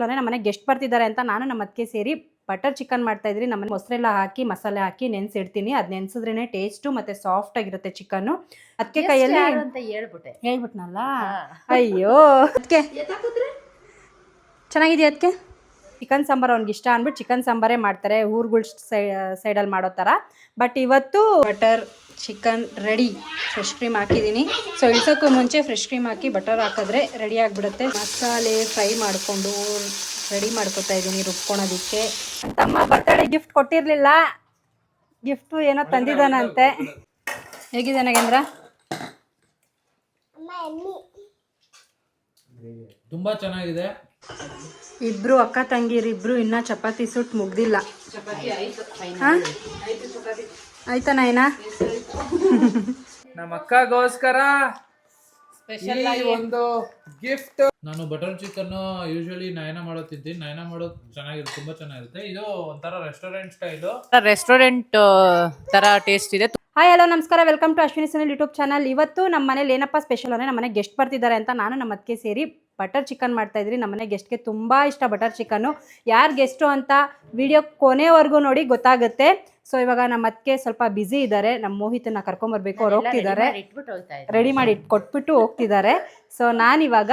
ನಮ್ಮನೆ ಗೆಸ್ಟ್ ಬರ್ತಿದ್ದಾರೆ ಅಂತ ನಾನು ನಮ್ಮ ಅತ್ತಿಗೆ ಸೇರಿ ಬಟರ್ ಚಿಕನ್ ಮಾಡ್ತಾ ಇದ್ರಿ. ನಮ್ಮನೆ ಮೊಸರೆಲ್ಲ ಹಾಕಿ ಮಸಾಲೆ ಹಾಕಿ ನೆನ್ಸಿಡ್ತೀನಿ. ಅದು ನೆನ್ಸಿದ್ರೇನೆ ಟೇಸ್ಟು ಮತ್ತೆ ಸಾಫ್ಟ್ ಆಗಿರುತ್ತೆ ಚಿಕನ್ನು. ಅದಕ್ಕೆ ಕೈಯಲ್ಲಿ ಹೇಳ್ಬಿಟ್ನಲ್ಲ, ಅಯ್ಯೋ ಅದಕ್ಕೆ ಚೆನ್ನಾಗಿದೆಯಾ ಅದಕ್ಕೆ ಚಿಕನ್ ಸಾಂಬಾರು ಅವ್ನಿಗೆ ಇಷ್ಟ ಅಂದ್ಬಿಟ್ಟು ಚಿಕನ್ ಸಾಂಬಾರೇ ಮಾಡ್ತಾರೆ ಊರುಗಳ ಸೈಡಲ್ಲಿ ಮಾಡೋ ಥರ. ಬಟ್ ಇವತ್ತು butter chicken ready. Fresh cream ಹಾಕಿದ್ದೀನಿ. ಸೊ ಇಳ್ಸೋಕ್ಕೂ ಮುಂಚೆ ಫ್ರೆಶ್ ಕ್ರೀಮ್ ಹಾಕಿ ಬಟರ್ ಹಾಕಿದ್ರೆ ರೆಡಿ ಆಗಿಬಿಡುತ್ತೆ. ಮಸಾಲೆ ಫ್ರೈ ಮಾಡಿಕೊಂಡು ರೆಡಿ ಮಾಡ್ಕೊತಾ ಇದ್ದೀನಿ ರುಬ್ಕೊಳೋದಕ್ಕೆ. ತಮ್ಮ ಬರ್ತಡೇ ಗಿಫ್ಟ್ ಕೊಟ್ಟಿರಲಿಲ್ಲ, ಗಿಫ್ಟು ಏನೋ ತಂದಿದ್ದಾನಂತೆ. ಹೇಗಿದೆ ನಾಗೇಂದ್ರ? ತುಂಬಾ ಚೆನ್ನಾಗಿದೆ. ಇಬ್ರು ಅಕ್ಕ ತಂಗಿರಿಬ್ರು ಇನ್ನ ಚಪಾತಿ ಸುಟ್ಟು ಮುಗ್ದಿಲ್ಲ. ಆಯ್ತಾ ನಾಯನ? ನಮ್ಮ ಅಕ್ಕಗೋಸ್ಕರ ಸ್ಪೆಷಲ್ ಒಂದು ಗಿಫ್ಟ್. ನಾನು ಬಟರ್ ಚಿಕನ್ ಯೂಶುವಲಿ ನಯನ ಮಾಡೋದು ತಿಂತೀನಿ. ನಯನ ಮಾಡೋದು ಚೆನ್ನಾಗಿರುತ್ತೆ, ತುಂಬಾ ಚೆನ್ನಾಗಿರುತ್ತೆ. ಇದು ಒಂಥರ ರೆಸ್ಟೋರೆಂಟ್ ಸ್ಟೈಲು, ರೆಸ್ಟೋರೆಂಟ್ ತರ ಟೇಸ್ಟ್ ಇದೆ. ಹಾಯ್ ಹಲೋ ನಮಸ್ಕಾರ, welcome to Ashwini Sanil YouTube channel. ಇವತ್ತು ನಮ್ಮ ಮನೇಲಿ ಏನಪ್ಪ ಸ್ಪೆಷಲ್ ಅಂದರೆ ನಮ್ಮ ಮನೆ ಗೆಸ್ಟ್ ಬರ್ತಿದ್ದಾರೆ ಅಂತ ನಾನು ನಮ್ಮ ಅತ್ತಿಗೆ ಸೇರಿ ಬಟರ್ ಚಿಕನ್ ಮಾಡ್ತಾ ಇದ್ರಿ. ನಮ್ಮ ಮನೆ ಗೆಸ್ಟ್ಗೆ ತುಂಬ ಇಷ್ಟ ಬಟರ್ ಚಿಕನ್ನು. ಯಾರು ಗೆಸ್ಟು ಅಂತ ವಿಡಿಯೋ ಕೊನೆವರೆಗೂ ನೋಡಿ ಗೊತ್ತಾಗುತ್ತೆ. ಸೊ ಇವಾಗ ನಮ್ಮ ಅತ್ತಿಗೆ ಸ್ವಲ್ಪ ಬ್ಯುಸಿ ಇದ್ದಾರೆ. ನಮ್ಮ ಮೋಹಿತನ್ನ ಕರ್ಕೊಂಬರ್ಬೇಕು, ಅವ್ರು ಹೋಗ್ತಿದ್ದಾರೆ, ರೆಡಿ ಮಾಡಿ ಕೊಟ್ಬಿಟ್ಟು ಹೋಗ್ತಿದ್ದಾರೆ. ಸೊ ನಾನಿವಾಗ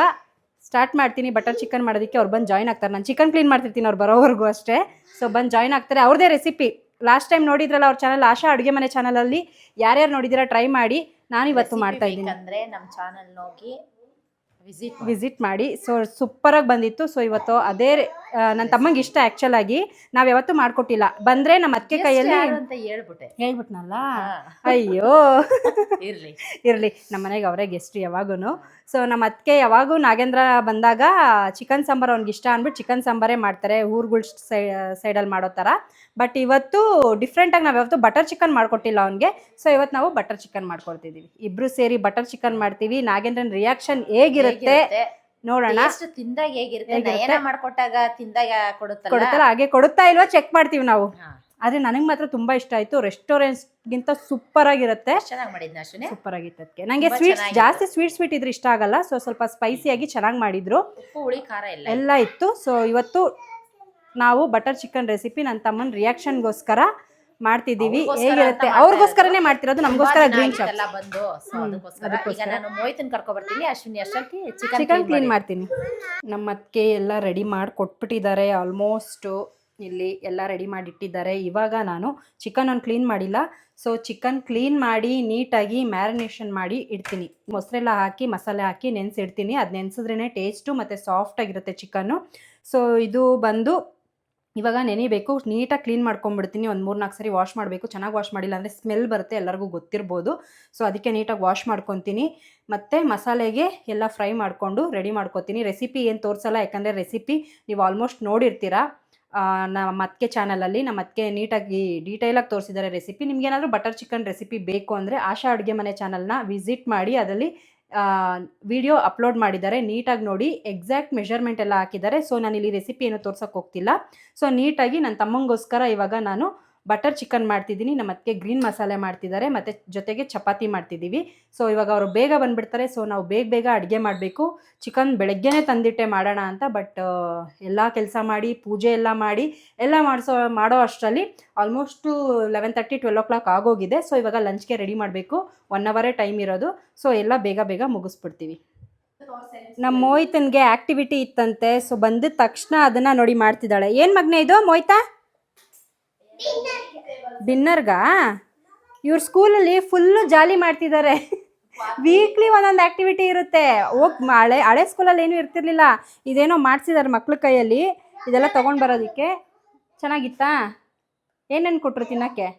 ಸ್ಟಾರ್ಟ್ ಮಾಡ್ತೀನಿ ಬಟರ್ ಚಿಕನ್ ಮಾಡೋದಕ್ಕೆ. ಅವ್ರು ಬಂದು ಜಾಯ್ನ್ ಆಗ್ತಾರೆ. ನಾನು ಚಿಕನ್ ಕ್ಲೀನ್ ಮಾಡ್ತಿರ್ತೀನಿ ಅವ್ರು ಬರೋವರೆಗೂ ಅಷ್ಟೇ. ಸೊ ಬಂದು ಜಾಯ್ನ್ ಆಗ್ತಾರೆ. ಅವ್ರದ್ದೇ ರೆಸಿಪಿ ಲಾಸ್ಟ್ ಟೈಮ್ ನೋಡಿದ್ರಲ್ಲ ಅವ್ರ ಚಾನಲ್, ಆಶಾ ಅಡುಗೆ ಮನೆ ಚಾನಲಲ್ಲಿ ಯಾರ್ಯಾರು ನೋಡಿದ್ದೀರಾ ಟ್ರೈ ಮಾಡಿ. ನಾನು ಇವತ್ತು ಮಾಡ್ತಾ ಇದ್ದೀನಿ ಅಂದರೆ ನಮ್ಮ ಚಾನಲ್ ಹೋಗಿ ವಿಸಿಟ್ ಮಾಡಿ. ಸೊ ಸೂಪರಾಗಿ ಬಂದಿತ್ತು. ಸೊ ಇವತ್ತು ಅದೇ ನನ್ನ ತಮ್ಮಂಗೆ ಇಷ್ಟ. ಆ್ಯಕ್ಚುಲ್ ಆಗಿ ನಾವು ಯಾವತ್ತೂ ಮಾಡ್ಕೊಟ್ಟಿಲ್ಲ. ಬಂದರೆ ನಮ್ಮ ಅತ್ತಿಗೆ ಕೈಯಲ್ಲಿ ಹೇಳ್ಬಿಟ್ನಲ್ಲ, ಅಯ್ಯೋ ಇರಲಿ ನಮ್ಮ ಮನೆಗೆ ಅವರೇ ಗೆಸ್ಟ್ ಯಾವಾಗೂ. ಸೊ ನಮ್ಮ ಅತ್ತಿಗೆ ಯಾವಾಗೂ ನಾಗೇಂದ್ರ ಬಂದಾಗ ಚಿಕನ್ ಸಾಂಬಾರು ಅವ್ನಿಗೆ ಇಷ್ಟ ಅಂದ್ಬಿಟ್ಟು ಚಿಕನ್ ಸಾಂಬಾರೇ ಮಾಡ್ತಾರೆ ಊರುಗಳ ಸೈಡಲ್ಲಿ ಮಾಡೋ ಥರ. ಬಟ್ ಇವತ್ತು ಡಿಫ್ರೆಂಟಾಗಿ ನಾವು ಯಾವತ್ತೂ ಬಟರ್ ಚಿಕನ್ ಮಾಡ್ಕೊಟ್ಟಿಲ್ಲ ಅವನಿಗೆ. ಸೊ ಇವತ್ತು ನಾವು ಬಟರ್ ಚಿಕನ್ ಮಾಡ್ಕೊಳ್ತಿದ್ದೀವಿ. ಇಬ್ರು ಸೇರಿ ಬಟರ್ ಚಿಕನ್ ಮಾಡ್ತೀವಿ. ನಾಗೇಂದ್ರನ್ ರಿಯಾಕ್ಷನ್ ಹೇಗಿರುತ್ತೆ ನೋಡೋಣ. ತಿಂದಾಗ ಹೇಗಿರುತ್ತೆ ಮಾಡ್ಕೊಟ್ಟಾಗ ತಿಂದಾಗ ಕೊಡುತ್ತಲ್ಲ ಹಾಗೆ ಕೊಡುತ್ತಾ ಇಲ್ವಾ ಚೆಕ್ ಮಾಡ್ತೀವಿ ನಾವು. ಆದರೆ ನನಗೆ ಮಾತ್ರ ತುಂಬ ಇಷ್ಟ ಆಯಿತು. ರೆಸ್ಟೋರೆಂಟ್ಗಿಂತ ಸೂಪರ್ ಆಗಿರುತ್ತೆ. ಸೂಪರ್ ಆಗಿತ್ತು. ಅದಕ್ಕೆ ನನಗೆ ಸ್ವೀಟ್ಸ್ ಜಾಸ್ತಿ ಸ್ವೀಟ್ ಇದ್ರೆ ಇಷ್ಟ ಆಗಲ್ಲ. ಸೊ ಸ್ವಲ್ಪ ಸ್ಪೈಸಿಯಾಗಿ ಚೆನ್ನಾಗಿ ಮಾಡಿದ್ರು, ಹುಳಿ ಖಾರ ಎಲ್ಲ ಇತ್ತು. ಸೊ ಇವತ್ತು ನಾವು ಬಟರ್ ಚಿಕನ್ ರೆಸಿಪಿ ನನ್ನ ತಮ್ಮನ ರಿಯಾಕ್ಷನ್ಗೋಸ್ಕರ ಮಾಡ್ತಿದ್ದೀವಿ. ಹೇಗಿರುತ್ತೆ ಅವ್ರಿಗೋಸ್ಕರನೇ ಮಾಡ್ತಿರೋದು, ನಮಗೋಸ್ಕರ ಗ್ರೀನ್ ಚಾಪ್ ಚಿಕನ್ ಕ್ಲೀನ್ ಮಾಡ್ತೀನಿ. ನಮ್ಮ ಅತ್ತಿಗೆ ಎಲ್ಲ ರೆಡಿ ಮಾಡಿ ಕೊಟ್ಬಿಟ್ಟಿದ್ದಾರೆ. ಆಲ್ಮೋಸ್ಟು ಇಲ್ಲಿ ಎಲ್ಲ ರೆಡಿ ಮಾಡಿ ಇಟ್ಟಿದ್ದಾರೆ. ಇವಾಗ ನಾನು ಚಿಕನ್ ಒಂದು ಕ್ಲೀನ್ ಮಾಡಿಲ್ಲ. ಸೊ ಚಿಕನ್ ಕ್ಲೀನ್ ಮಾಡಿ ನೀಟಾಗಿ ಮ್ಯಾರಿನೇಷನ್ ಮಾಡಿ ಇಡ್ತೀನಿ. ಮೊಸರೆಲ್ಲ ಹಾಕಿ ಮಸಾಲೆ ಹಾಕಿ ನೆನೆಸಿಡ್ತೀನಿ. ಅದು ನೆನೆಸಿದ್ರೇ ಟೇಸ್ಟು ಮತ್ತು ಸಾಫ್ಟಾಗಿರುತ್ತೆ ಚಿಕನ್ನು. ಸೊ ಇದು ಬಂದು ಇವಾಗ ನೆನಿಬೇಕು. ನೀಟಾಗಿ ಕ್ಲೀನ್ ಮಾಡ್ಕೊಂಡ್ಬಿಡ್ತೀನಿ. ಒಂದು 3-4 ಸರಿ ವಾಶ್ ಮಾಡಬೇಕು. ಚೆನ್ನಾಗಿ ವಾಶ್ ಮಾಡಿಲ್ಲ ಅಂದರೆ ಸ್ಮೆಲ್ ಬರುತ್ತೆ, ಎಲ್ಲರಿಗೂ ಗೊತ್ತಿರ್ಬೋದು. ಸೊ ಅದಕ್ಕೆ ನೀಟಾಗಿ ವಾಶ್ ಮಾಡ್ಕೊತೀನಿ. ಮತ್ತು ಮಸಾಲೆಗೆ ಎಲ್ಲ ಫ್ರೈ ಮಾಡಿಕೊಂಡು ರೆಡಿ ಮಾಡ್ಕೊತೀನಿ. ರೆಸಿಪಿ ಏನು ತೋರಿಸಲ್ಲ, ಯಾಕಂದರೆ ರೆಸಿಪಿ ನೀವು ಆಲ್ಮೋಸ್ಟ್ ನೋಡಿರ್ತೀರ ನಮ್ಮ ಅತ್ತಿಗೆ ಚಾನಲಲ್ಲಿ. ನಮ್ಮ ಅತ್ತಿಗೆ ನೀಟಾಗಿ ಡೀಟೇಲಾಗಿ ತೋರಿಸಿದ್ದಾರೆ ರೆಸಿಪಿ. ನಿಮ್ಗೇನಾದರೂ ಬಟರ್ ಚಿಕನ್ ರೆಸಿಪಿ ಬೇಕು ಅಂದರೆ ಆಶಾ ಅಡುಗೆ ಮನೆ ಚಾನಲ್ನ ವಿಸಿಟ್ ಮಾಡಿ. ಅದರಲ್ಲಿ ವಿಡಿಯೋ ಅಪ್ಲೋಡ್ ಮಾಡಿದ್ದಾರೆ, ನೀಟಾಗಿ ನೋಡಿ. ಎಕ್ಸಾಕ್ಟ್ ಮೆಷರ್ಮೆಂಟ್ ಎಲ್ಲ ಹಾಕಿದ್ದಾರೆ. ಸೊ ನಾನು ಇಲ್ಲಿ ರೆಸಿಪಿ ಏನು ತೋರ್ಸೋಕೆ ಹೋಗ್ತಿಲ್ಲ. ಸೊ ನೀಟಾಗಿ ನನ್ನ ತಮ್ಮಂಗೋಸ್ಕರ ಇವಾಗ ನಾನು ಬಟರ್ ಚಿಕನ್ ಮಾಡ್ತಿದ್ದೀನಿ. ನಮ್ಮ ಅತ್ತಿಗೆ ಗ್ರೀನ್ ಮಸಾಲೆ ಮಾಡ್ತಿದ್ದಾರೆ ಮತ್ತು ಜೊತೆಗೆ ಚಪಾತಿ ಮಾಡ್ತಿದ್ದೀವಿ. ಸೊ ಇವಾಗ ಅವರು ಬೇಗ ಬಂದುಬಿಡ್ತಾರೆ. ಸೊ ನಾವು ಬೇಗ ಅಡುಗೆ ಮಾಡಬೇಕು. ಚಿಕನ್ ಬೆಳಗ್ಗೆನೇ ತಂದಿಟ್ಟೆ ಮಾಡೋಣ ಅಂತ. ಬಟ್ ಎಲ್ಲ ಕೆಲಸ ಮಾಡಿ ಪೂಜೆ ಎಲ್ಲ ಮಾಡಿ ಎಲ್ಲ ಮಾಡೋ ಅಷ್ಟರಲ್ಲಿ ಆಲ್ಮೋಸ್ಟು 11:30-12 o'clock ಆಗೋಗಿದೆ. ಸೊ ಇವಾಗ ಲಂಚ್ಗೆ ರೆಡಿ ಮಾಡಬೇಕು. 1 hour ಟೈಮ್ ಇರೋದು. ಸೊ ಎಲ್ಲ ಬೇಗ ಮುಗಿಸ್ಬಿಡ್ತೀವಿ. ನಮ್ಮ ಮೋಹಿತನ್ಗೆ ಆ್ಯಕ್ಟಿವಿಟಿ ಇತ್ತಂತೆ. ಸೊ ಬಂದಿದ ತಕ್ಷಣ ಅದನ್ನು ನೋಡಿ ಮಾಡ್ತಿದ್ದಾಳೆ. ಏನು ಮಗನೇ ಇದು ಮೋಹಿತಾ? ಡಿನ್ನರ್ಗಾ? ಇವ್ರ ಸ್ಕೂಲಲ್ಲಿ ಫುಲ್ಲು ಜಾಲಿ ಮಾಡ್ತಿದ್ದಾರೆ. ವೀಕ್ಲಿ ಒಂದೊಂದು ಆ್ಯಕ್ಟಿವಿಟಿ ಇರುತ್ತೆ. ಹೋಗಿ ಹಳೆ ಸ್ಕೂಲಲ್ಲಿ ಏನೂ ಇರ್ತಿರ್ಲಿಲ್ಲ. ಇದೇನೋ ಮಾಡಿಸಿದ್ದಾರೆ ಮಕ್ಳ ಕೈಯಲ್ಲಿ. ಇದೆಲ್ಲ ತೊಗೊಂಡು ಬರೋದಕ್ಕೆ ಚೆನ್ನಾಗಿತ್ತಾ? ಏನೇನು ಕೊಟ್ಟರು ತಿನ್ನೋಕ್ಕೆ?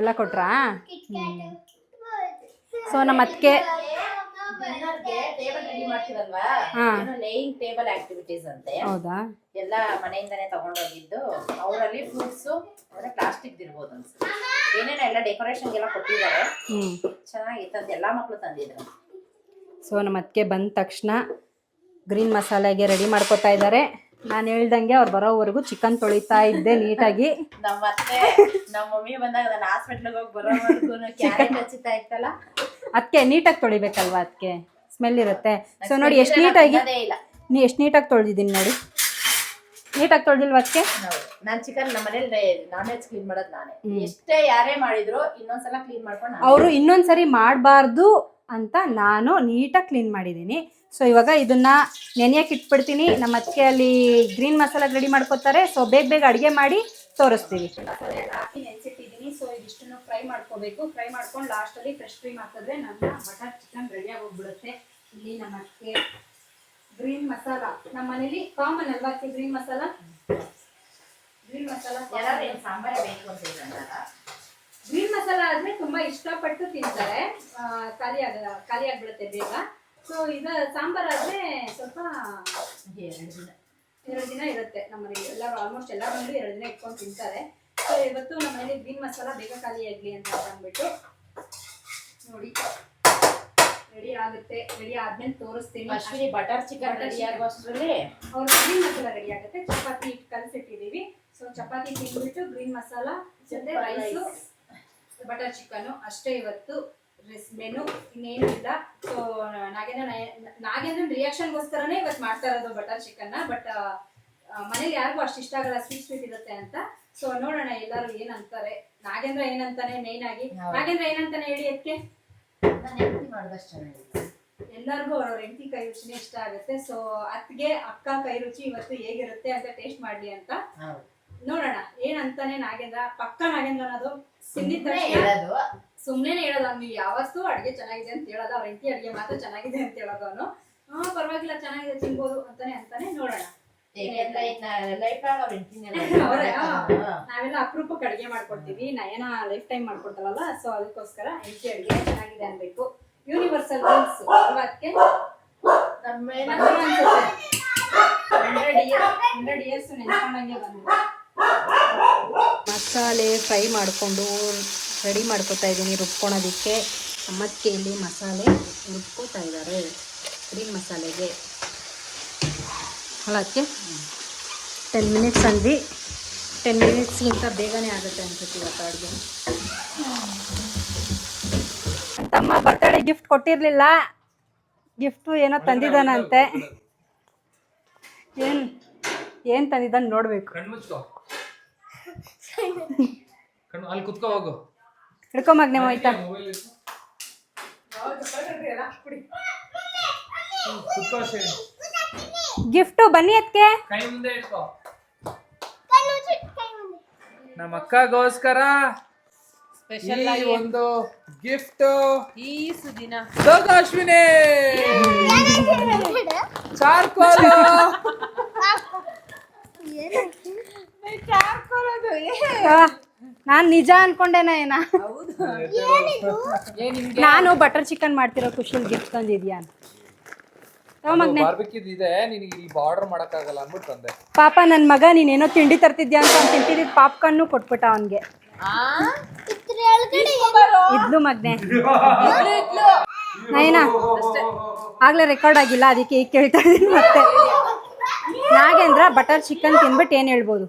ಎಲ್ಲ ಕೊಟ್ರಾ? ಸೊ ನಮ್ಮ ಅತ್ತಿಗೆ ಟೇಬಲ್ ಆಕ್ಟಿವಿಟೀಸ್ ಅಂತೆ. ಹೌದಾ? ಎಲ್ಲ ಮನೆಯಿಂದಾನೆ ತಗೊಂಡೋಗಿದ್ದು. ಅವರಲ್ಲಿ ಫ್ರೂಟ್ಸ್ ಪ್ಲಾಸ್ಟಿಕ್ ಇರ್ಬೋದು ಅನ್ಸುತ್ತೆ. ಏನೇನೋ ಎಲ್ಲ ಡೆಕೋರೇಷನ್ ಎಲ್ಲ ಕೊಟ್ಟಿದ್ದಾರೆ. ಚೆನ್ನಾಗಿತ್ತು ಅಂತ ಎಲ್ಲ ಮಕ್ಕಳು ತಂದಿದ್ರು. ಸೊ ನಮ್ಮ ಅತ್ತಿಗೆ ಬಂದ ತಕ್ಷಣ ಗ್ರೀನ್ ಮಸಾಲೆಗೆ ರೆಡಿ ಮಾಡ್ಕೊತಾ ಇದ್ದಾರೆ. ನಾನು ಹೇಳ್ದಂಗೆ ಅವ್ರು ಬರೋವರೆಗೂ ಚಿಕನ್ ತೊಳಿತಾ ಇದ್ದೆ ನೀಟಾಗಿ. ನಮ್ಮ ಮಮ್ಮಿ ಬಂದಾಗ ನಾನು ಹಾಸ್ಪಿಟ್ಲಿಗೆ ಹೋಗಿ ಬರೋವರೆಗೂ ಕ್ಯಾರೆಟ್ ಹಚ್ಚಿತಾ ಇತ್ತಲ್ಲ. ಅದಕ್ಕೆ ನೀಟಾಗಿ ತೊಳಿಬೇಕಲ್ವಾ, ಅದಕ್ಕೆ ಸ್ಮೆಲ್ ಇರುತ್ತೆ. ಸೊ ನೋಡಿ ಎಷ್ಟು ನೀಟಾಗಿ ಎಷ್ಟು ನೀಟಾಗಿ ತೊಳೆದಿದ್ದೀನಿ ನೋಡಿ. ನೀಟಾಗಿ ತೊಳೆದಿಲ್ವ ಅದಕ್ಕೆ? ನಾನು ಚಿಕನ್ ನಮ್ಮ ಮನೇಲಿ ನಾನ್ ವೆಜ್ ಕ್ಲೀನ್ ಮಾಡೋದು ನಾನೇ. ಎಷ್ಟೇ ಯಾರೇ ಮಾಡಿದ್ರು ಇನ್ನೊಂದ್ಸಲ ಕ್ಲೀನ್ ಮಾಡ್ಕೊಂಡು ಅವರು ಇನ್ನೊಂದ್ಸರಿ ಮಾಡಬಾರ್ದು ಅಂತ ನಾನು ನೀಟಾಗಿ ಕ್ಲೀನ್ ಮಾಡಿದ್ದೀನಿ. ಸೊ ಇವಾಗ ಇದನ್ನ ನೆನೆಯಕ್ಕೆ ಇಟ್ಬಿಡ್ತೀನಿ. ನಮ್ಮ ಅದಕ್ಕೆ ಅಲ್ಲಿ ಗ್ರೀನ್ ಮಸಾಲ ರೆಡಿ ಮಾಡ್ಕೋತಾರೆ. ಸೊ ಬೇಗ ಬೇಗ ಅಡುಗೆ ಮಾಡಿ ತೋರಿಸ್ತೀವಿ. ನೆನೆಸಿಟ್ಟಿದ್ದೀನಿ. ಸೊ ಇದಿಷ್ಟನ್ನು ಫ್ರೈ ಮಾಡ್ಕೋಬೇಕು. ಫ್ರೈ ಮಾಡ್ಕೊಂಡು ಲಾಸ್ಟಲ್ಲಿ ಫ್ರೆಶ್ ಕ್ರೀಮ್ ಹಾಕಿದ್ರೆ ನನ್ನ ಬಟರ್ ಚಿಕನ್ ರೆಡಿಯಾಗಿ ಹೋಗ್ಬಿಡುತ್ತೆ. ಇಲ್ಲಿ ನಮ್ಮ ಅದಕ್ಕೆ ಗ್ರೀನ್ ಮಸಾಲ ನಮ್ಮ ಮನೇಲಿ ಕಾಮನ್ ಅಲ್ವಾ ಅದಕ್ಕೆ ಗ್ರೀನ್ ಮಸಾಲ ಸಾಂಬಾರ ಬೇಕು ಅಂತ ಗ್ರೀನ್ ಮಸಾಲ ಆದ್ರೆ ತುಂಬಾ ಇಷ್ಟಪಟ್ಟು ತಿಂತಾರೆ. ಖಾಲಿ ಆಗ್ಬಿಡುತ್ತೆ ಬೇಗ. ಸೊ ಇದು ಸಾಂಬಾರಾದ್ರೆ ಸ್ವಲ್ಪ 2 ದಿನ ಇರುತ್ತೆ. ನಮ್ಮ ಮನೇಲಿ ಎಲ್ಲರೂ ಆಲ್ಮೋಸ್ಟ್ ಎಲ್ಲ ಮನೇಲಿ 2 ದಿನ ಇಟ್ಕೊಂಡು ತಿಂತಾರೆ. ಸೊ ಇವತ್ತು ನಮ್ಮ ಮನೇಲಿ ಗ್ರೀನ್ ಮಸಾಲ ಬೇಗ ಖಾಲಿ ಆಗಲಿ ಅಂತ ಅಂದ್ಬಿಟ್ಟು ನೋಡಿ ರೆಡಿ ಆಗುತ್ತೆ. ರೆಡಿ ಆದ್ಮೇಲೆ ತೋರಿಸ್ತೀನಿ. ಬಟರ್ ಚಿಕನ್ ರೆಡಿ ಆಗೋಷ್ಟರಲ್ಲಿ ಅವ್ರು ಗ್ರೀನ್ ಮಸಾಲ ರೆಡಿ ಆಗುತ್ತೆ. ಚಪಾತಿ ಹಿಟ್ಟು ಕಲಸಿಟ್ಟಿದ್ದೀವಿ. ಸೊ ಚಪಾತಿ ತಿಂದ್ಬಿಟ್ಟು ಗ್ರೀನ್ ಮಸಾಲ ಜೊತೆ ರೈಸು ಬಟರ್ ಚಿಕನ್ನು ಅಷ್ಟೇ ಇವತ್ತು ಮೆನು, ಇನ್ನೇನು ಇಲ್ಲ. ಸೊ ನಾಗೇಂದ್ರ ರಿಯಾಕ್ಷನ್ಗೋಸ್ಕರನೇ ಇವತ್ತು ಮಾಡ್ತಾ ಇರೋದು ಬಟರ್ ಚಿಕನ್ನ. ಬಟ್ ಮನೇಲಿ ಯಾರಿಗೂ ಅಷ್ಟು ಇಷ್ಟ ಆಗಲ್ಲ, ಸ್ವೀಟ್ ಇರುತ್ತೆ ಅಂತ. ಸೊ ನೋಡೋಣ ಎಲ್ಲರೂ ಏನಂತಾರೆ. ನಾಗೇಂದ್ರ ಏನಂತಾನೆ ಮೇನ್ ಆಗಿ. ನಾಗೇಂದ್ರ ಏನಂತಾನೆ ಹೇಳಿ ಅದಕ್ಕೆ. ಎಲ್ಲರಿಗೂ ಅವ್ರವ್ರ ಹೆಂಡತಿ ಕೈ ರುಚಿನೇ ಇಷ್ಟ ಆಗುತ್ತೆ. ಸೊ ಅತ್ತಿಗೆ ಅಕ್ಕ ಕೈ ರುಚಿ ಇವತ್ತು ಹೇಗಿರುತ್ತೆ ಅಂತ ಟೇಸ್ಟ್ ಮಾಡ್ಲಿ ಅಂತ ನೋಡೋಣ ಏನಂತಾನೆ ನಾಗೇಂದ್ರ. ಪಕ್ಕ ನಾಗೇಂದ್ರ ಅನ್ನೋದು ತಿಂದಿದ್ದ ಸುಮ್ನೆ ಹೇಳೋದು. ನೀವು ಯಾವತ್ತೂ ಅಡ್ಗೆ ಚೆನ್ನಾಗಿದೆ ಅಂತ ಹೇಳೋದು. ಅವ್ರ ಹೆಂಡತಿ ಅಡ್ಗೆ ಮಾತ್ರ ಚೆನ್ನಾಗಿದೆ ಅಂತ ಹೇಳೋದು ಅವನು. ಪರವಾಗಿಲ್ಲ ಚೆನ್ನಾಗಿದೆ ತಿನ್ಬೋದು ಅಂತಾನೆ ನೋಡೋಣ. ನಾವೆಲ್ಲ ಅಪರೂಪಕ್ಕೆ ಅಡ್ಗೆ ಮಾಡ್ಕೊಡ್ತೀವಿ. ನಯನ ಲೈಫ್ ಟೈಮ್ ಮಾಡ್ಕೊಡ್ತಾವಲ್ಲ. ಸೊ ಅದಕ್ಕೋಸ್ಕರ ಹೆಂಡತಿ ಅಡ್ಗೆ ಚೆನ್ನಾಗಿದೆ ಅನ್ಬೇಕು. ಯೂನಿವರ್ಸಲ್ ರೂಲ್ಸ್ ಅಲ್ವಾ ಅದಕ್ಕೆ. 100 years ನೆನ್ಕೊಂಡಂಗೆ ಬಂದು ಮಸಾಲೆ ಫ್ರೈ ಮಾಡಿಕೊಂಡು ರೆಡಿ ಮಾಡ್ಕೊತಾ ಇದ್ದೀನಿ ರುಬ್ಕೊಳೋದಕ್ಕೆ. ಅಮ್ಮಕ್ಕೆ ಇಲ್ಲಿ ಮಸಾಲೆ ರುಬ್ಕೋತಾ ಇದ್ದಾರೆ ಗ್ರೀನ್ ಮಸಾಲೆಗೆ ಅಲ್ಲ ಅದಕ್ಕೆ. 10 ಮಿನಿಟ್ಸ್ ಅಂದ್ವಿ. 10 ಮಿನಿಟ್ಸ್ಗಿಂತ ಬೇಗನೆ ಆಗುತ್ತೆ ಅನ್ಸುತ್ತೆ ಇವತ್ತು ಅಡುಗೆ. ತಮ್ಮ ಬರ್ತಡೇ ಗಿಫ್ಟ್ ಕೊಟ್ಟಿರಲಿಲ್ಲ. ಗಿಫ್ಟು ಏನೋ ತಂದಿದ್ದಾನಂತೆ. ಏನು ತಂದಿದ್ದಾನೆ ನೋಡಬೇಕು. ಅಲ್ಲಿ ಕುತ್ಕೋ ಹೋಗು. ಹಿಡ್ಕೊಂಬಾಗ್ನೆ ಹೋಯ್ತಾ. ಗಿಫ್ಟು ಬನ್ನಿ ಅದಕ್ಕೆ. ಕೈ ಮುಂದೆ ಇಟ್ಕೋ. ನಮ್ಮ ಅಕ್ಕಗೋಸ್ಕರ ಸ್ಪೆಷಲ್ ಆಗಿ ಒಂದು ಗಿಫ್ಟ್ ಈ ಸುದಿನ. ಅಶ್ವಿನಿ ಚಾರ್ಕೋಲ್. ನಾನು ನಿಜ ಅನ್ಕೊಂಡೇನ ಏನ. ನಾನು ಬಟರ್ ಚಿಕನ್ ಮಾಡ್ತಿರೋ ಖುಷಿಯಲ್ಲಿ ಗಿಫ್ಟ್ ತಂದಿದ್ಯಾ. ಪಾಪ ನನ್ನ ಮಗ ನೀನೇನೋ ತಿಂಡಿ ತರ್ತಿದ್ಯಾ ಅಂತ ತಿಂತಿದ್ದ ಪಾಪ್ಕಾರ್ನು ಕೊಟ್ಬಿಟ್ಟ ಅವನ್ಗೆ. ಇದ್ಲು ಮಗ್ನೆ ನಯನ ಆಗ್ಲೇ ರೆಕಾರ್ಡ್ ಆಗಿಲ್ಲ, ಅದಕ್ಕೆ ಈಗ ಕೇಳ್ತಾ ಇದ್ದೀನಿ ಮತ್ತೆ. ನಾಗೇಂದ್ರ ಬಟರ್ ಚಿಕನ್ ತಿನ್ಬಿಟ್ಟು ಏನು ಹೇಳ್ಬೋದು.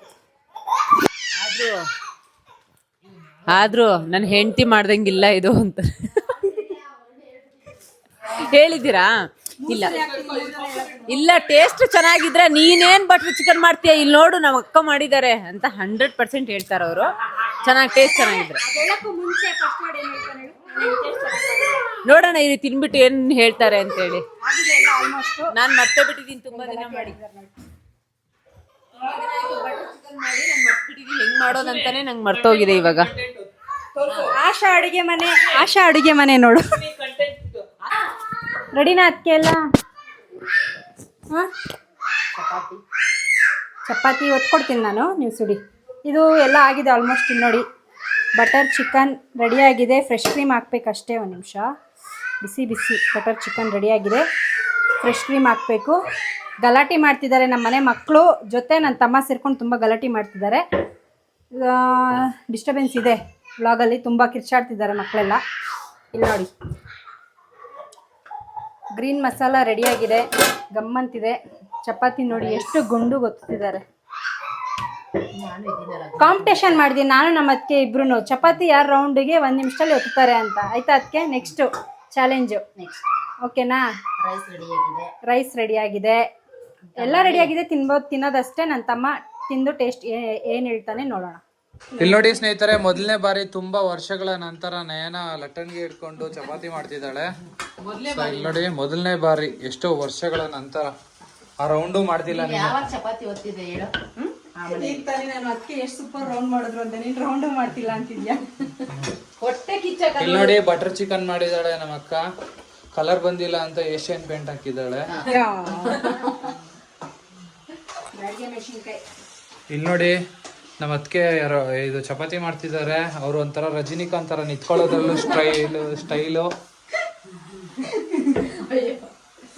ಆದ್ರೂ ನನ್ನ ಹೆಂಡತಿ ಮಾಡ್ದಂಗಿಲ್ಲ ಇದು ಅಂತ ಹೇಳಿದ್ದೀರಾ? ಇಲ್ಲ ಇಲ್ಲ, ಟೇಸ್ಟ್ ಚೆನ್ನಾಗಿದ್ರೆ ನೀನೇನ್ ಬಟರ್ ಚಿಕನ್ ಮಾಡ್ತೀಯ, ಇಲ್ಲಿ ನೋಡು ನಮ್ಮ ಅಕ್ಕ ಮಾಡಿದ್ದಾರೆ ಅಂತ 100% ಹೇಳ್ತಾರೆ ಅವರು. ಟೇಸ್ಟ್ ಚೆನ್ನಾಗಿದ್ರೆ ನೋಡೋಣ ಇಲ್ಲಿ ತಿನ್ಬಿಟ್ಟು ಏನ್ ಹೇಳ್ತಾರೆ ಅಂತ ಹೇಳಿ. ನಾನು ಮತ್ತೆ ಬಿಟ್ಟಿದ್ದೀನಿ, ತುಂಬಾ ದಿನ ಮಾಡಿ ಹೆಂಗ್ ಮಾಡೋದಂತಾನೆ ನಂಗೆ ಮರ್ತೋಗಿದೆ ಇವಾಗ. ಆಶಾ ಅಡುಗೆ ಮನೆ ನೋಡು. ರೆಡಿನಾ ಅದಕ್ಕೆ ಎಲ್ಲ. ಚಪಾತಿ ಒತ್ಕೊಡ್ತೀನಿ ನಾನು, ನೀವು ಸುಡಿ. ಇದು ಎಲ್ಲ ಆಗಿದೆ ಆಲ್ಮೋಸ್ಟ್. ಇಲ್ಲಿ ನೋಡಿ ಬಟರ್ ಚಿಕನ್ ರೆಡಿಯಾಗಿದೆ. ಫ್ರೆಶ್ ಕ್ರೀಮ್ ಹಾಕ್ಬೇಕಷ್ಟೇ. ಒಂದು ನಿಮಿಷ. ಬಿಸಿ ಬಿಸಿ ಬಟರ್ ಚಿಕನ್ ರೆಡಿಯಾಗಿದೆ. ಫ್ರೆಶ್ ಕ್ರೀಮ್ ಹಾಕಬೇಕು. ಗಲಾಟೆ ಮಾಡ್ತಿದ್ದಾರೆ ನಮ್ಮ ಮನೆ ಮಕ್ಕಳು ಜೊತೆ ನನ್ನ ತಮ್ಮ ಸೇರ್ಕೊಂಡು ತುಂಬ ಗಲಾಟೆ ಮಾಡ್ತಿದ್ದಾರೆ. ಡಿಸ್ಟರ್ಬೆನ್ಸ್ ಇದೆ ವ್ಲಾಗಲ್ಲಿ, ತುಂಬ ಕಿರ್ಚಾಡ್ತಿದ್ದಾರೆ ಮಕ್ಕಳೆಲ್ಲ. ಇಲ್ಲಿ ನೋಡಿ ಗ್ರೀನ್ ಮಸಾಲ ರೆಡಿಯಾಗಿದೆ, ಗಮ್ಮಂತಿದೆ. ಚಪಾತಿ ನೋಡಿ ಎಷ್ಟು ಗುಂಡು ಗೊತ್ತಿದ್ದಾರೆ. ಕಾಂಪಿಟೇಷನ್ ಮಾಡಿದ್ದೀನಿ ನಾನು ನಮ್ಮ ಅದಕ್ಕೆ ಇಬ್ರು. ಚಪಾತಿ ಯಾರು ರೌಂಡಿಗೆ 1 ನಿಮಿಷದಲ್ಲಿ ಒತ್ತಾರೆ ಅಂತ. ಆಯ್ತಾ ಅದಕ್ಕೆ. Next challenge. ನೆಕ್ಸ್ಟ್ ಓಕೆನಾ? ರೈಸ್ ರೆಡಿ ಆಗಿದೆ. ರೈಸ್ ರೆಡಿ ಆಗಿದೆ, ಎಲ್ಲ ರೆಡಿ ಆಗಿದೆ. ತಿನ್ನೋದಷ್ಟೇ. ನನ್ನ ತಮ್ಮ ತಿಂದು ಟೇಸ್ಟ್ ಏನು ಹೇಳ್ತಾನೆ ನೋಡೋಣ. ಇಲ್ಲಿ ನೋಡಿ ಸ್ನೇಹಿತರೆ, ಮೊದಲನೇ ಬಾರಿ ತುಂಬಾ ವರ್ಷಗಳ ನಂತರ ನಯನ ಲಟ್ಟಣಿಗೆ ಇಟ್ಕೊಂಡು ಚಪಾತಿ ಮಾಡ್ತಿದ್ದಾಳೆ. ಇಲ್ಲಿ ನೋಡಿ, ಮೊದಲನೇ ಬಾರಿ ಎಷ್ಟೋ ವರ್ಷಗಳ ನಂತರ. ಆ ರೌಂಡು ಮಾಡ್ತಿಲ್ಲ ನೀನು. ಯಾವಾಗ ಚಪಾತಿ ಒತ್ತಿದೆ ಹೇಳು? ಈಗ ತಾನೇ ನಾನು ಅದಕ್ಕೆ ಎಷ್ಟು ಸೂಪರ್ ರೌಂಡ್ ಮಾಡಿದ್ರು ಅಂತ, ನೀನು ರೌಂಡು ಮಾಡ್ತಿಲ್ಲ ಅಂತಿದ್ಯಾ? ಹೊಟ್ಟೆ ಕಿಚ್ಚ. ಇಲ್ಲಿ ನೋಡಿ, ಬಟರ್ ಚಿಕನ್ ಮಾಡಿದಾಳೆ ನಮ್ಮ ಅಕ್ಕ. ಕಲರ್ ಬಂದಿಲ್ಲ ಅಂತ ಏಷ್ಯನ್ ಪೇಂಟ್ ಹಾಕಿದ್ದಾಳೆ. ಇಲ್ಲಿ ನೋಡಿ, ನಮ್ಮ ಅದಕ್ಕೆ ಇದು ಚಪಾತಿ ಮಾಡ್ತಿದ್ದಾರೆ. ಅವರು ಒಂಥರ ರಜನಿಕಾಂತ್ ತರ ನಿಂತ್ಕೊಳ್ಳೋದ್ರಲ್ಲೂ ಸ್ಟೈಲು.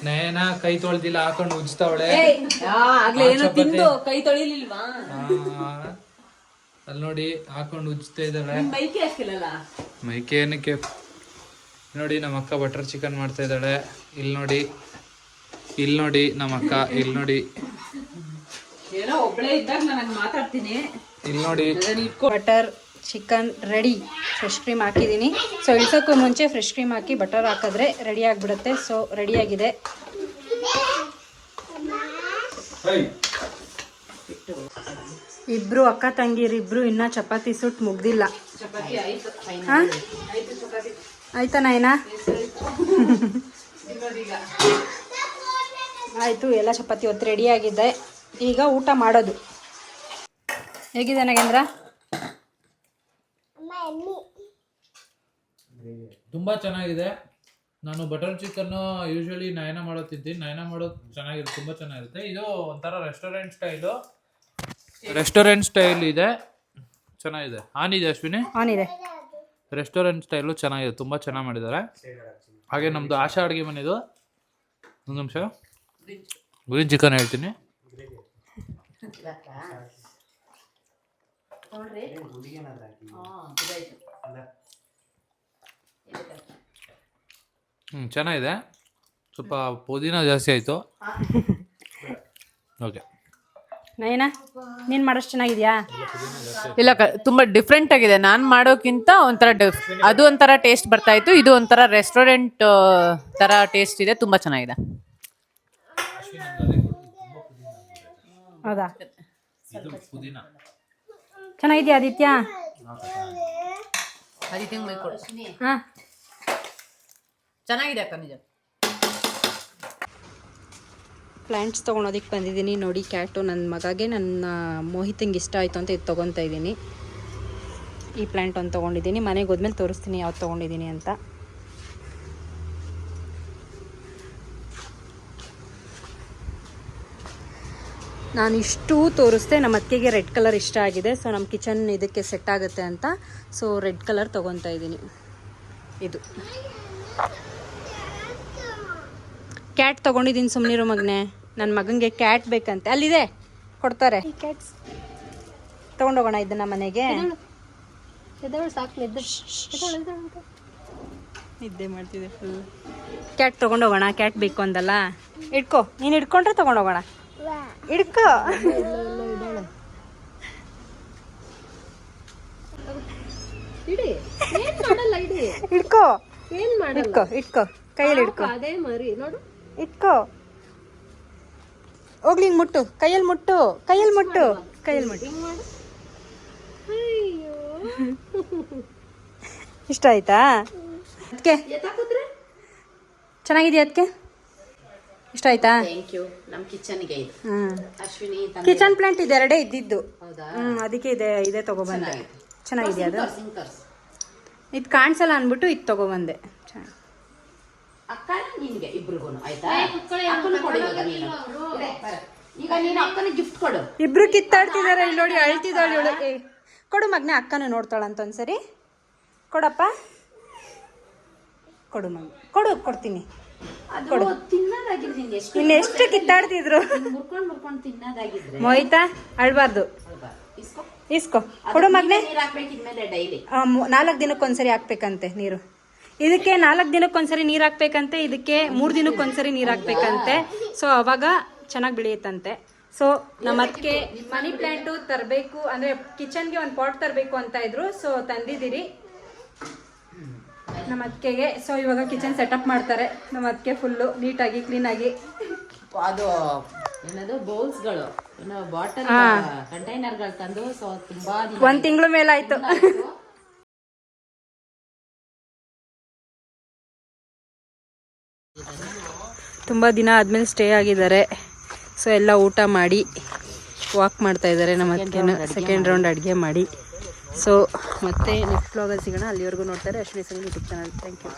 ನಯನ ಕೈ ತೊಳ್ದಿಲ್ಲ, ಹಾಕೊಂಡು ಉಜ್ತಾವಳೆ. ಕೈ ತೊಳಿಲಿಲ್ವಾ? ಅಲ್ಲಿ ನೋಡಿ, ಹಾಕೊಂಡು ಉಜ್ತಾ ಇದ್ದಾಳೆ. ಮೈಕೆ ಹಾಕಿಲ್ಲಲ್ಲ. ಮೈಕೆ ಏನಕ್ಕೆ? ನೋಡಿ, ನಮ್ಮ ಅಕ್ಕ ಬಟರ್ ಚಿಕನ್ ಮಾಡ್ತಾ ಇದ್ದಾಳೆ. ಇಲ್ಲಿ ನೋಡಿ ನಮ್ಮ ಅಕ್ಕ. ಇಲ್ಲಿ ನೋಡಿ, ಏನೋ ಒಬ್ಳೆ ಇದ್ದಾಗ ನಾನು ಮಾತಾಡ್ತೀನಿ. ಇಲ್ಲಿ ನೋಡಿ, butter chicken ready. Fresh cream ಹಾಕಿದ್ದೀನಿ. ಸೊ ಇಳ್ಸೋಕ್ಕೂ ಮುಂಚೆ ಫ್ರೆಶ್ ಕ್ರೀಮ್ ಹಾಕಿ ಬಟರ್ ಹಾಕಿದ್ರೆ ರೆಡಿ ಆಗಿಬಿಡುತ್ತೆ. ಸೊ ರೆಡಿಯಾಗಿದೆ. ಇಬ್ರು ಅಕ್ಕ ತಂಗಿರಿಬ್ರು ಇನ್ನೂ ಚಪಾತಿ ಸುಟ್ಟು ಮುಗ್ದಿಲ್ಲ. ಹಾಂ, ಆಯ್ತಾ ನಾಯನ? ಆಯಿತು, ಎಲ್ಲ ಚಪಾತಿ ಹೊತ್ತು ರೆಡಿಯಾಗಿದೆ. ಈಗ ಊಟ ಮಾಡೋದು. ಹೇಗಿದೆ ನಾಗೇಂದ್ರ? ತುಂಬಾ ಚೆನ್ನಾಗಿದೆ. ನಾನು ಬಟರ್ ಚಿಕನ್ ಯೂಶಲಿ ನಯನ ಮಾಡೋದು ತಿಂತೀನಿ. ನಯನ ಮಾಡೋದು ಚೆನ್ನಾಗಿರುತ್ತೆ, ತುಂಬಾ ಚೆನ್ನಾಗಿರುತ್ತೆ. ಇದು ಒಂಥರ ರೆಸ್ಟೋರೆಂಟ್ ಸ್ಟೈಲ್ ಇದೆ, ಚೆನ್ನಾಗಿದೆ. ಆನ್ ಇದೆ ಅಶ್ವಿನಿ? ಆನ್ ಇದೆ. ರೆಸ್ಟೋರೆಂಟ್ ಸ್ಟೈಲು ಚೆನ್ನಾಗಿದೆ, ತುಂಬ ಚೆನ್ನಾಗಿ ಮಾಡಿದ್ದಾರೆ. ಹಾಗೆ ನಮ್ಮದು ಆಶಾ ಅಡುಗೆ ಮನೆದು. ಒಂದು ನಿಮಿಷ, ಗ್ರೀನ್ ಚಿಕನ್ ಹೇಳ್ತೀನಿ. ಚೆನ್ನಾಗಿದೆ. ಸ್ವಲ್ಪ ಪುದೀನ ಜಾಸ್ತಿ ಆಯಿತು. ಓಕೆ, ನಯನ ನೀನು ಮಾಡೋಷ್ಟು ಚೆನ್ನಾಗಿದೆಯಾ? ಇಲ್ಲ, ತುಂಬಾ ಡಿಫ್ರೆಂಟ್ ಆಗಿದೆ. ನಾನು ಮಾಡೋಕ್ಕಿಂತ ಒಂಥರ ಅದು ಒಂಥರ ಟೇಸ್ಟ್ ಬರ್ತಾ ಇತ್ತು. ಇದು ಒಂಥರ ರೆಸ್ಟೋರೆಂಟ್ ತರ ಟೇಸ್ಟ್ ಇದೆ. ತುಂಬಾ ಚೆನ್ನಾಗಿದೆ. ಹೌದಾ? ಪುದೀನ ಚೆನ್ನಾಗಿದೆಯಾ ಆದಿತ್ಯ? ಹಾಂ, ಚೆನ್ನಾಗಿದೆ ಅಕ್ಕ, ನಿಜ. ಪ್ಲ್ಯಾಂಟ್ಸ್ ತೊಗೊಳೋದಕ್ಕೆ ಬಂದಿದ್ದೀನಿ. ನೋಡಿ, ಕ್ಯಾಟು ನನ್ನ ಮಗಗೆ, ನನ್ನ ಮೋಹಿತಂಗೆ ಇಷ್ಟ ಆಯಿತು ಅಂತ ಇದು ತೊಗೊತಾ ಇದ್ದೀನಿ. ಈ ಪ್ಲ್ಯಾಂಟ್ ಒಂದು ತೊಗೊಂಡಿದ್ದೀನಿ. ಮನೆಗೆ ಹೋದ್ಮೇಲೆ ತೋರಿಸ್ತೀನಿ ಯಾವ್ದು ತೊಗೊಂಡಿದ್ದೀನಿ ಅಂತ. ನಾನು ಇಷ್ಟು ತೋರಿಸ್ದೆ. ನಮ್ಮ ಅತ್ತಿಗೆಗೆ ರೆಡ್ ಕಲರ್ ಇಷ್ಟ ಆಗಿದೆ. ಸೊ ನಮ್ಮ ಕಿಚನ್ ಇದಕ್ಕೆ ಸೆಟ್ ಆಗುತ್ತೆ ಅಂತ ಸೊ ರೆಡ್ ಕಲರ್ ತೊಗೊತಾ ಇದ್ದೀನಿ. ಇದು ಕ್ಯಾಟ್ ತೊಗೊಂಡಿದ್ದೀನಿ. ಸುಮ್ಮನಿರೋ ಮಗನೇ, ನನ್ನ ಮಗನಿಗೆ ಕ್ಯಾಟ್ ಬೇಕಂತೆ. ಅಲ್ಲಿದೆ, ಕೊಡ್ತಾರೆ. ಕ್ಯಾಟ್ಸ್ ತೊಗೊಂಡೋಗೋಣ ಇದನ್ನು ಮನೆಗೆ. ನಿದ್ದೆ ಮಾಡ್ತಿದ್ದೆ ಫುಲ್. ಕ್ಯಾಟ್ ತೊಗೊಂಡೋಗೋಣ. ಕ್ಯಾಟ್ ಬೇಕು ಅಂದಲ್ಲ, ಇಟ್ಕೋ. ನೀನು ಇಟ್ಕೊಂಡ್ರೆ ತೊಗೊಂಡೋಗೋಣ. ಇಟ್ಕೋ. ಇಟ್ಕೋ, ಇಟ್ಕೋ, ಇಟ್ಕೋ, ಕೈಯಲ್ಲಿ ಇಟ್ಕೋ. ಇಟ್ಕೋ. ಹೋಗ್ಲಿ, ಹಿಂಗ್ ಮುಟ್ಟು, ಕೈಯಲ್ಲಿ ಮುಟ್ಟು, ಕೈಯಲ್ಲಿ ಮುಟ್ಟು, ಕೈಯಲ್ಲಿ ಮುಟ್ಟು. ಇಷ್ಟ ಆಯ್ತಾ ಅದಕ್ಕೆ? ಚೆನ್ನಾಗಿದೆಯಾ ಅದಕ್ಕೆ? ಇಷ್ಟ ಆಯ್ತಾ? Thank you. ನಮ್ಮ ಕಿಚನ್ಗೆ ಇದು. ಅಶ್ವಿನಿ ಕಿಚನ್ ಪ್ಲಾಂಟ್ ಇದೆ, ಎರಡೇ ಇದ್ದಿದ್ದು. ಹೌದಾ? ಅದಕ್ಕೆ ಇದೇ ತಗೊಬಂದೆ. ಚೆನ್ನಾಗಿದೆಯಾ ಅದು? ಸಿಂಕರ್ಸ್ ಇದು ಕಾಣಿಸಲ್ಲ ಅಂದ್ಬಿಟ್ಟು ಇದು ತಗೊಬಂದೆ. ಅಕ್ಕ ನಿನ್ಗೆ ಇಬ್ರಿಗೂ ಆಯ್ತಾ? ಅಕ್ಕನ ಕೊಡು ಇವಾಗ ನೀನು. ಈಗ ನೀನು ಅಕ್ಕನಿಗೆ ಗಿಫ್ಟ್ ಕೊಡು. ಇಬ್ರು ಕಿತ್ತಾಡ್ತಿದಾರೆ. ಇಲ್ಲಿ ನೋಡಿ, ಅಳ್ತಿದ್ದಾಳೆ ಇವಳು. ಕೊಡು ಮಗನೇ, ಅಕ್ಕನೂ ನೋಡ್ತಾಳಂತ ಒಂದ್ಸರಿ. ಕೊಡಪ್ಪ, ಕೊಡು ಮಗ, ಕೊಡು, ಕೊಡ್ತೀನಿ. ಅದು ತಿನ್ನೋದಾಗಿದ್ರೆ ನಿಂಗೆ ಎಷ್ಟು ಇನ್ನೆಷ್ಟು ಕಿತ್ತಾಡ್ತಿದ್ರು. ಮುರ್ಕೊಂಡು ತಿನ್ನೋದಾಗಿದ್ರೆ ಮೋಹಿತಾ ಅಳ್ಬಾರ್ದು. ಇಸ್ಕೋ, ಕೊಡು ಮಗನೇ. ನೀರು ಹಾಕ್ಬೇಕಿದ್ಮೇಲೆ ಡೈಲಿ 4 ದಿನಕ್ಕೊಂದ್ಸರಿ ಹಾಕ್ಬೇಕಂತೆ ನೀರು. ಇದಕ್ಕೆ 4 ದಿನಕ್ಕೊಂದ್ಸರಿ ನೀರು ಹಾಕ್ಬೇಕಂತೆ. ಇದಕ್ಕೆ 3 ದಿನಕ್ಕೊಂದ್ಸರಿ ನೀರು ಹಾಕ್ಬೇಕಂತೆ. ಸೊ ಅವಾಗ ಚೆನ್ನಾಗಿ ಬೆಳೆಯುತ್ತಂತೆ. ಸೊ ನಮ್ಮ ಅದಕ್ಕೆ ಮನಿ ಪ್ಲ್ಯಾಂಟು ತರಬೇಕು, ಅಂದರೆ ಕಿಚನ್ಗೆ ಒಂದು ಪಾಟ್ ತರಬೇಕು ಅಂತ ಇದ್ರು. ಸೊ ತಂದಿದ್ದೀರಿ. ನಮ್ಮ ಅತ್ತಿಗೆಗೆ. ಸೊ ಇವಾಗ ಕಿಚನ್ ಸೆಟಪ್ ಮಾಡ್ತಾರೆ ನಮ್ಮ ಅತ್ತಿಗೆ, ಫುಲ್ಲು ನೀಟಾಗಿ ಕ್ಲೀನಾಗಿ. ಅದು ಏನದು ಬೌಲ್ಸ್ಗಳು, ಬಾಟಲ್ ಕಂಟೈನರ್ಗಳು ತಂದು ಸೊ ತುಂಬಾ 1 ತಿಂಗಳು ಮೇಲಾಯ್ತು. ತುಂಬ ದಿನ ಆದ್ಮೇಲೆ ಸ್ಟೇ ಆಗಿದ್ದಾರೆ. ಸೊ ಎಲ್ಲ ಊಟ ಮಾಡಿ ವಾಕ್ ಮಾಡ್ತಾ ಇದ್ದಾರೆ ನಮ್ಮ ಅತ್ತಿಗೆನ. ಸೆಕೆಂಡ್ ರೌಂಡ್ ಅಡುಗೆ ಮಾಡಿ. ಸೊ ಮತ್ತೆ ನೆಕ್ಸ್ಟ್ ವ್ಲಾಗಲ್ಲಿ ಸಿಗೋಣ. ಅಲ್ಲಿವರೆಗೂ ನೋಡ್ತಾರೆ Ashwini Sangeetha YouTube channel. Thank you.